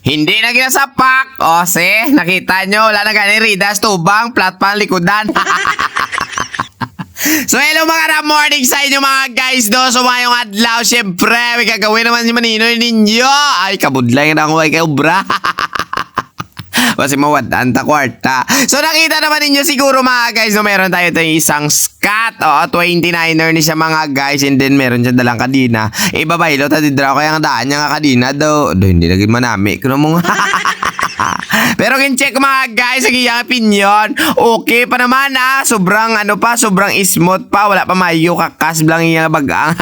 Hindi na ginasapak. O, nakita nyo, wala na gani Ridas, tubang, flat pan, likodan. So hello mga morning sa inyo mga guys do. So mayong adlaw syempre may gagawin naman si Maninoy ninyo. Ay kabudlay na ako kay obra. Kasi mawadaan ta kwarta. So nakita naman ninyo siguro mga guys no, meron tayo itong isang scat. O 29er ni siya mga guys. And then meron siya dalang kadina. Ibabaylo ta didra ko yung daan niya nga kadina do. Do hindi lagi manami. Kuno mo pero kin-check mga guys ang iyang opinion. Okay pa naman sobrang sobrang smooth pa. Wala pa mayo kakas blang iyang bagang.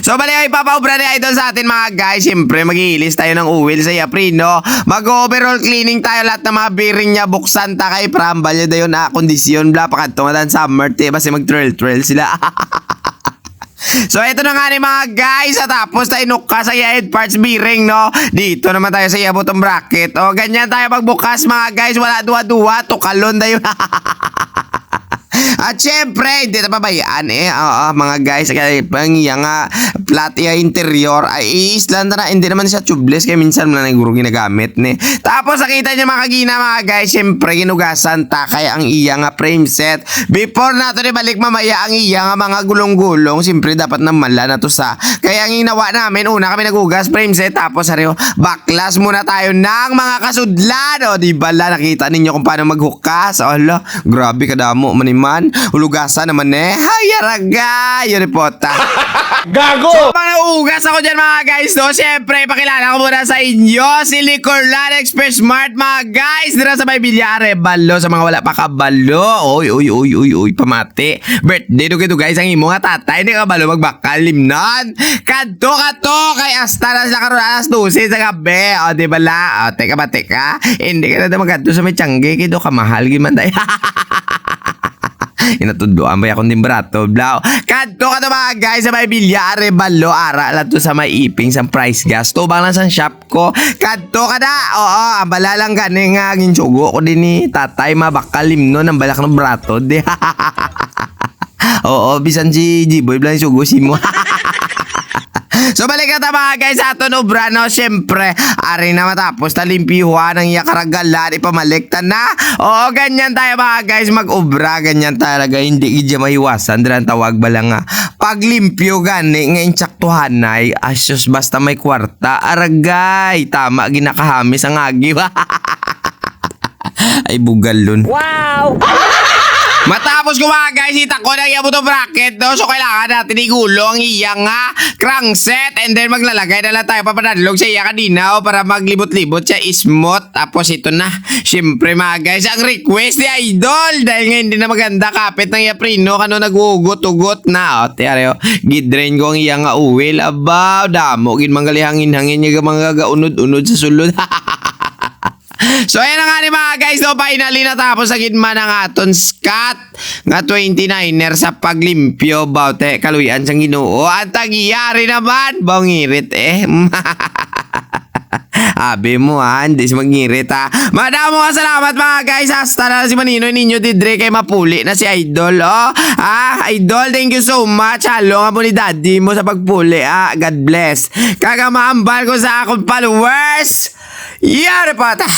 So bali ay papaubra ni Idol sa atin mga guys. Siyempre mag-iilis tayo ng uwil sa Yaprino. Mag-overall cleaning tayo lahat ng mga bearing niya. Buksan ta kay Prambal niya dayon kondisyon bla pakadto nga summer basi mag-trail sila. So ito na nga ni mga guys. Tapos tayo nuka sa head parts bearing no. Dito naman tayo sa bottom bracket. O ganyan tayo pagbukas mga guys. Wala duwa-duwa. Tukalon tayo. At syempre, hindi na pabayaan mga guys. Kaya pangiyang flat interior ay islan na hindi naman siya tubeless. Kaya minsan mo na naguro ginagamit ni. Tapos nakita niya mga kagina mga guys. Syempre, ginugasan ta kaya ang iyang frame set. Before nato ibalik mamaya ang iyang mga gulong-gulong. Syempre, dapat namala na to sa. Kaya ang ginawa namin, una kami nagugas frame set. Tapos baklas muna tayo ng mga kasudlan. O diba la, nakita ninyo kung paano maghukas. Ala, grabe kadamo maniman. Hulugasan naman Hayaraga! Yun repota. Gago! So, mga ugas ako dyan mga guys no. Siyempre, pakilala ko muna sa inyo si Licorland Express Smart mga guys. Dira sa may bilyare. Balo sa mga wala pa kabalo. Uy, pamati. Birthday do guys ang imo nga tatay. Hindi ka balo magbakal limnan. Kadto kay hasta na sa karon alas 12 sa gabi. O di bala? O teka. Hindi ka na magkadto sa may tiyangge. Kido ka mahal giman tayo. Inatuduan ba akong dimbrato blau. Kadto ka to mga guys sa may bilyare balo ara lang to sa may iping sa price gas. To bang lang sa shop ko. Kadto ka na. Oo, ambala lang gani nga ginsugo ko din ni tatay mabakalim no ng balak ng brato. Oo, bisan si Jiboy blang sugo si mo. So balik na mga guys sa aton obra no. Siyempre, ari na matapos talimpiyuhan ng yakaragalan, ipamalikta na. Oo, ganyan tayo mga guys mag-obra. Ganyan talaga, hindi idya mahiwasan. Diyan tawag ba lang paglimpyo gani, ngayon tsaktuhan na asyos basta may kwarta. Aragay, tama, ginakahamis ang agi. Ay bugal lun. Wow! Matapos ko mga guys, itakot ang iyang bottom bracket no? So kailangan natin igulo ang iyang crankset. And then maglalagay na lang tayo papadadlog sa iya kadina para maglibot-libot siya smooth. Tapos ito na, syempre mga guys, ang request ni Idol. Dahil nga hindi na maganda kapit ng Yaprino kano nagugot-ugot na. O tiyari gidrain ko ang iyang uwil. Abaw, damo ginmangalihangin-hangin niya mga gaunod-unod sa sulod. So ayan na nga ni mga guys no, finally natapos sa gitma ng aton scat nga 29er sa paglimpyo baute kaluyan sang Ginoo. At tagiyari naman bangirit Abi mo hindi si mangirit Madamo nga salamat mga guys. Hasta na si Maninoy ninyo didre kay mapuli na si Idol. Idol, thank you so much. Halo nga mo ni daddy mo sa pagpuli. God bless. Kagamaambal ko sa akong followers. Yari pata.